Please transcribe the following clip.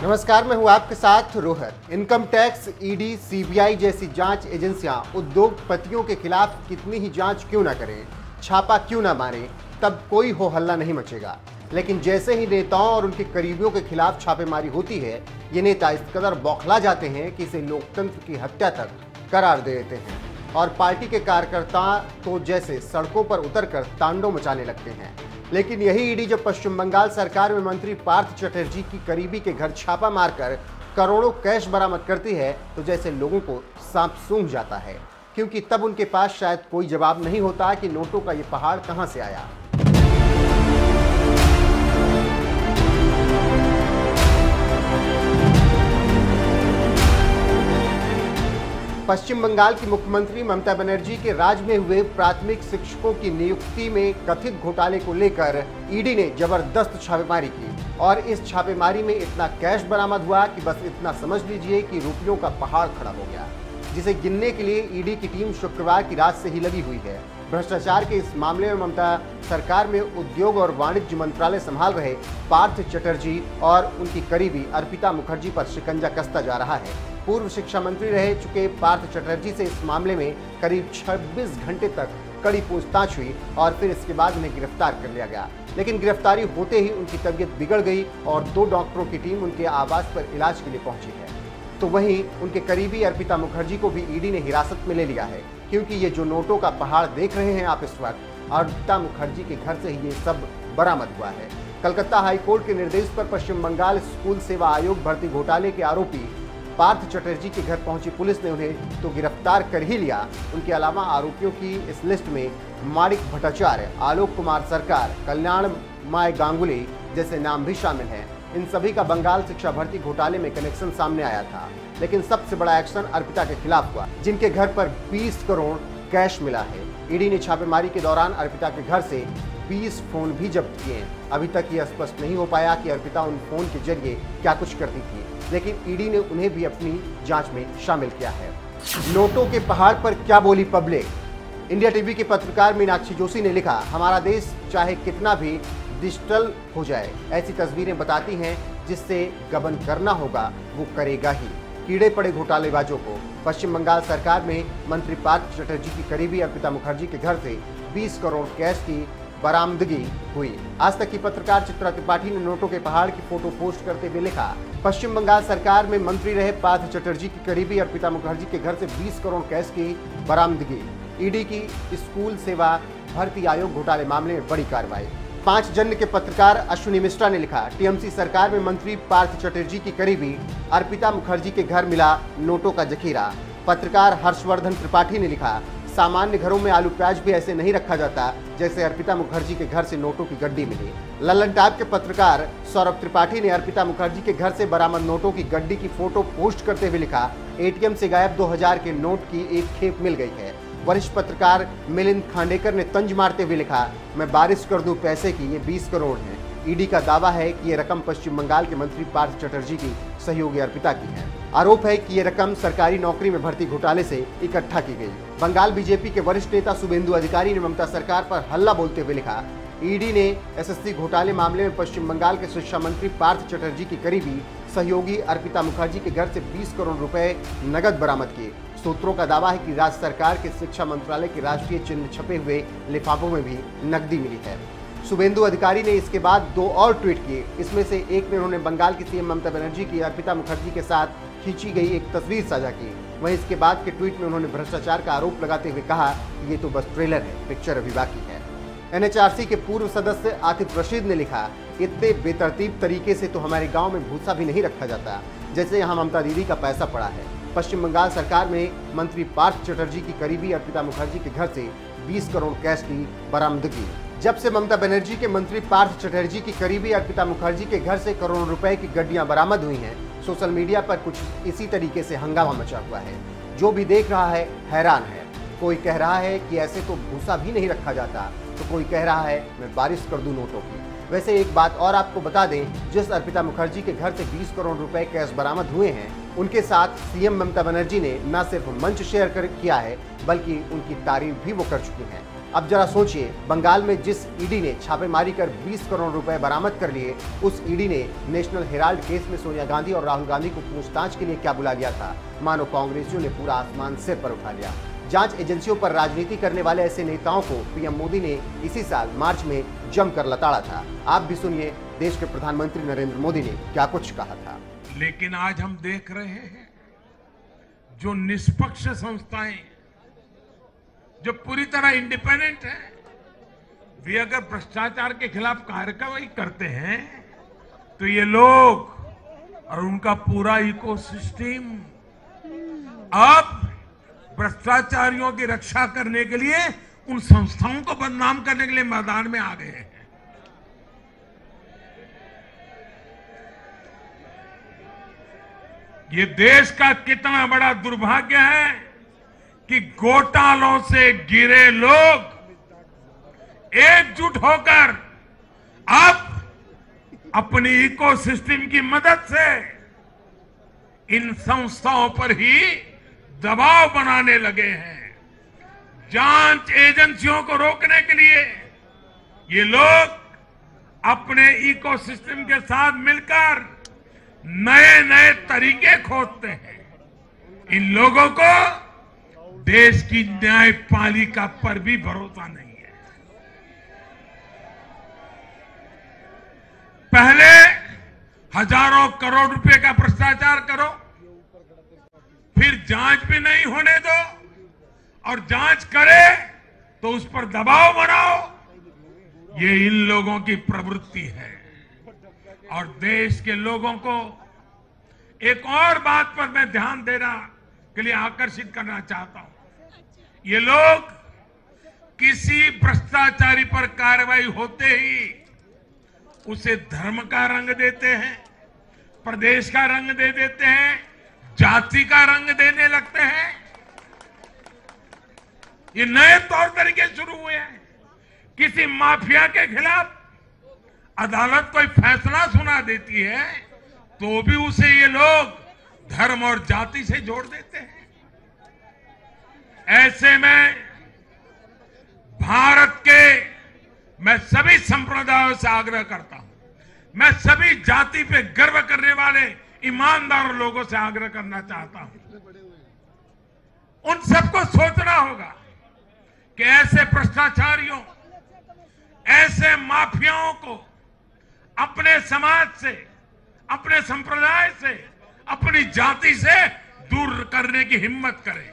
नमस्कार, मैं हूं आपके साथ रोहत। इनकम टैक्स, ईडी, सीबीआई जैसी जांच एजेंसियां उद्योगपतियों के खिलाफ कितनी ही जांच क्यों ना करें, छापा क्यों ना मारें, तब कोई हो हल्ला नहीं मचेगा। लेकिन जैसे ही नेताओं और उनके करीबियों के खिलाफ छापेमारी होती है, ये नेता इस कदर बौखला जाते हैं कि इसे लोकतंत्र की हत्या तक करार दे देते हैं और पार्टी के कार्यकर्ता तो जैसे सड़कों पर उतरकर तांडव मचाने लगते हैं। लेकिन यही ईडी जब पश्चिम बंगाल सरकार में मंत्री पार्थ चटर्जी की करीबी के घर छापा मारकर करोड़ों कैश बरामद करती है, तो जैसे लोगों को सांप सूंघ जाता है, क्योंकि तब उनके पास शायद कोई जवाब नहीं होता कि नोटों का ये पहाड़ कहां से आया। पश्चिम बंगाल की मुख्यमंत्री ममता बनर्जी के राज में हुए प्राथमिक शिक्षकों की नियुक्ति में कथित घोटाले को लेकर ईडी ने जबरदस्त छापेमारी की और इस छापेमारी में इतना कैश बरामद हुआ कि बस इतना समझ लीजिए कि रुपयों का पहाड़ खड़ा हो गया, जिसे गिनने के लिए ईडी की टीम शुक्रवार की रात से ही लगी हुई है। भ्रष्टाचार के इस मामले में ममता सरकार में उद्योग और वाणिज्य मंत्रालय संभाल रहे पार्थ चटर्जी और उनकी करीबी अर्पिता मुखर्जी पर शिकंजा कसता जा रहा है। पूर्व शिक्षा मंत्री रह चुके पार्थ चटर्जी से इस मामले में करीब 26 घंटे तक कड़ी पूछताछ हुई और फिर इसके बाद उन्हें गिरफ्तार कर लिया गया। लेकिन गिरफ्तारी होते ही उनकी तबीयत बिगड़ गई और 2 डॉक्टरों की टीम उनके आवास पर इलाज के लिए पहुंची है। तो वहीं उनके करीबी अर्पिता मुखर्जी को भी ईडी ने हिरासत में ले लिया है, क्योंकि ये जो नोटों का पहाड़ देख रहे हैं आप इस वक्त, अर्पिता मुखर्जी के घर से ही ये सब बरामद हुआ है। कलकत्ता हाईकोर्ट के निर्देश पर पश्चिम बंगाल स्कूल सेवा आयोग भर्ती घोटाले के आरोपी पार्थ चटर्जी के घर पहुंची पुलिस ने उन्हें तो गिरफ्तार कर ही लिया। उनके अलावा आरोपियों की इस लिस्ट में माणिक भट्टाचार्य, आलोक कुमार सरकार, कल्याण माय गांगुली जैसे नाम भी शामिल हैं। इन सभी का बंगाल शिक्षा भर्ती घोटाले में कनेक्शन सामने आया था। लेकिन सबसे बड़ा एक्शन अर्पिता के खिलाफ हुआ, जिनके घर पर 20 करोड़ कैश मिला है। ईडी ने छापेमारी के दौरान अर्पिता के घर से 20 फोन भी जब्त किए हैं। अभी तक यह स्पष्ट नहीं हो पाया कि अर्पिता उन फोन के जरिए क्या कुछ करती थी, लेकिन ईडी ने उन्हें भी अपनी जांच में शामिल किया है। नोटों के पहाड़ पर क्या बोली पब्लिक। इंडिया टीवी के पत्रकार मीनाक्षी जोशी ने लिखा, हमारा देश चाहे कितना भी डिजिटल हो जाए, ऐसी तस्वीरें बताती हैं जिससे गबन करना होगा वो करेगा ही। कीड़े पड़े घोटालेबाजों को। पश्चिम बंगाल सरकार में मंत्री पार्थ चटर्जी की करीबी अर्पिता मुखर्जी के घर से 20 करोड़ कैश की बरामदगी हुई। आज तक की पत्रकार चित्रा त्रिपाठी ने नोटों के पहाड़ की फोटो पोस्ट करते हुए लिखा, पश्चिम बंगाल सरकार में मंत्री रहे पार्थ चटर्जी की करीबी अर्पिता मुखर्जी के घर से 20 करोड़ कैश की बरामदगी। ईडी की स्कूल सेवा भर्ती आयोग घोटाले मामले में बड़ी कार्रवाई। 5 जन के पत्रकार अश्विनी मिश्रा ने लिखा, टीएमसी सरकार में मंत्री पार्थ चटर्जी की करीबी अर्पिता मुखर्जी के घर मिला नोटों का जखीरा। पत्रकार हर्षवर्धन त्रिपाठी ने लिखा, सामान्य घरों में आलू प्याज भी ऐसे नहीं रखा जाता जैसे अर्पिता मुखर्जी के घर से नोटों की गड्डी मिली। लल्लन टाइप के पत्रकार सौरभ त्रिपाठी ने अर्पिता मुखर्जी के घर से बरामद नोटों की गड्डी की फोटो पोस्ट करते हुए लिखा, एटीएम से गायब 2000 के नोट की एक खेप मिल गई है। वरिष्ठ पत्रकार मिलिंद खांडेकर ने तंज मारते हुए लिखा, मैं बारिश कर दूं पैसे की, ये 20 करोड़ है। ईडी का दावा है कि ये रकम पश्चिम बंगाल के मंत्री पार्थ चटर्जी की सहयोगी अर्पिता की है। आरोप है कि ये रकम सरकारी नौकरी में भर्ती घोटाले से इकट्ठा की गई। बंगाल बीजेपी के वरिष्ठ नेता शुभेंदु अधिकारी ने ममता सरकार पर हल्ला बोलते हुए लिखा, ईडी ने एसएससी घोटाले मामले में पश्चिम बंगाल के शिक्षा मंत्री पार्थ चटर्जी की करीबी सहयोगी अर्पिता मुखर्जी के घर से 20 करोड़ रुपए नगद बरामद किए। सूत्रों का दावा है कि राज्य सरकार के शिक्षा मंत्रालय के राष्ट्रीय चिन्ह छपे हुए लिफाफों में भी नकदी मिली है। शुभेंदु अधिकारी ने इसके बाद 2 और ट्वीट किए। इसमें से एक में उन्होंने बंगाल की सीएम ममता बनर्जी की अर्पिता मुखर्जी के साथ खींची गई एक तस्वीर साझा की। वहीं इसके बाद के ट्वीट में उन्होंने भ्रष्टाचार का आरोप लगाते हुए कहा, ये तो बस ट्रेलर है, पिक्चर अभी बाकी है। एनएचआरसी के पूर्व सदस्य आतिफ रशीद ने लिखा, इतने बेतरतीब तरीके से तो हमारे गांव में भूसा भी नहीं रखा जाता जैसे यहाँ ममता दीदी का पैसा पड़ा है। पश्चिम बंगाल सरकार में मंत्री पार्थ चटर्जी की करीबी अर्पिता मुखर्जी के घर से 20 करोड़ कैश की बरामदगी। जब से ममता बनर्जी के मंत्री पार्थ चटर्जी की करीबी अर्पिता मुखर्जी के घर से करोड़ों रुपए की गड्डियां बरामद हुई हैं, सोशल मीडिया पर कुछ इसी तरीके से हंगामा मचा हुआ है। जो भी देख रहा है हैरान है। कोई कह रहा है कि ऐसे तो भूसा भी नहीं रखा जाता, तो कोई कह रहा है मैं बारिश कर दूं नोटों की। वैसे एक बात और आपको बता दें, जिस अर्पिता मुखर्जी के घर से 20 करोड़ रुपए कैश बरामद हुए हैं, उनके साथ सीएम ममता बनर्जी ने न सिर्फ मंच शेयर किया है, बल्कि उनकी तारीफ भी वो कर चुकी हैं। अब जरा सोचिए, बंगाल में जिस ईडी ने छापेमारी कर 20 करोड़ रुपए बरामद कर लिए, उस ईडी ने नेशनल हेराल्ड केस में सोनिया गांधी और राहुल गांधी को पूछताछ के लिए क्या बुला लिया था। मानो कांग्रेसियों ने पूरा आसमान सिर पर उठा लिया। जांच एजेंसियों पर राजनीति करने वाले ऐसे नेताओं को पीएम मोदी ने इसी साल मार्च में जमकर लताड़ा था। आप भी सुनिए देश के प्रधानमंत्री नरेंद्र मोदी ने क्या कुछ कहा था। लेकिन आज हम देख रहे हैं जो निष्पक्ष संस्थाएं, जो पूरी तरह इंडिपेंडेंट है, वे अगर भ्रष्टाचार के खिलाफ कार्रवाई करते हैं तो ये लोग और उनका पूरा इकोसिस्टम अब भ्रष्टाचारियों की रक्षा करने के लिए उन संस्थाओं को बदनाम करने के लिए मैदान में आ गए हैं। ये देश का कितना बड़ा दुर्भाग्य है कि घोटालों से घिरे लोग एकजुट होकर अब अपनी इकोसिस्टम की मदद से इन संस्थाओं पर ही दबाव बनाने लगे हैं। जांच एजेंसियों को रोकने के लिए ये लोग अपने इकोसिस्टम के साथ मिलकर नए नए तरीके खोजते हैं। इन लोगों को देश की न्यायपालिका पर भी भरोसा नहीं है। पहले हजारों करोड़ रुपए का भ्रष्टाचार करो, फिर जांच भी नहीं होने दो, और जांच करे तो उस पर दबाव बनाओ। ये इन लोगों की प्रवृत्ति है। और देश के लोगों को एक और बात पर मैं ध्यान देना के लिए आकर्षित करना चाहता हूं। ये लोग किसी भ्रष्टाचारी पर कार्रवाई होते ही उसे धर्म का रंग देते हैं, प्रदेश का रंग दे देते हैं, जाति का रंग देने लगते हैं। ये नए तौर तरीके शुरू हुए हैं। किसी माफिया के खिलाफ अदालत कोई फैसला सुना देती है तो भी उसे ये लोग धर्म और जाति से जोड़ देते हैं। ऐसे में भारत के मैं सभी संप्रदायों से आग्रह करता हूं, मैं सभी जाति पे गर्व करने वाले ईमानदार लोगों से आग्रह करना चाहता हूं, उन सबको सोचना होगा कि ऐसे भ्रष्टाचारियों, ऐसे माफियाओं को अपने समाज से, अपने संप्रदाय से, अपनी जाति से दूर करने की हिम्मत करें।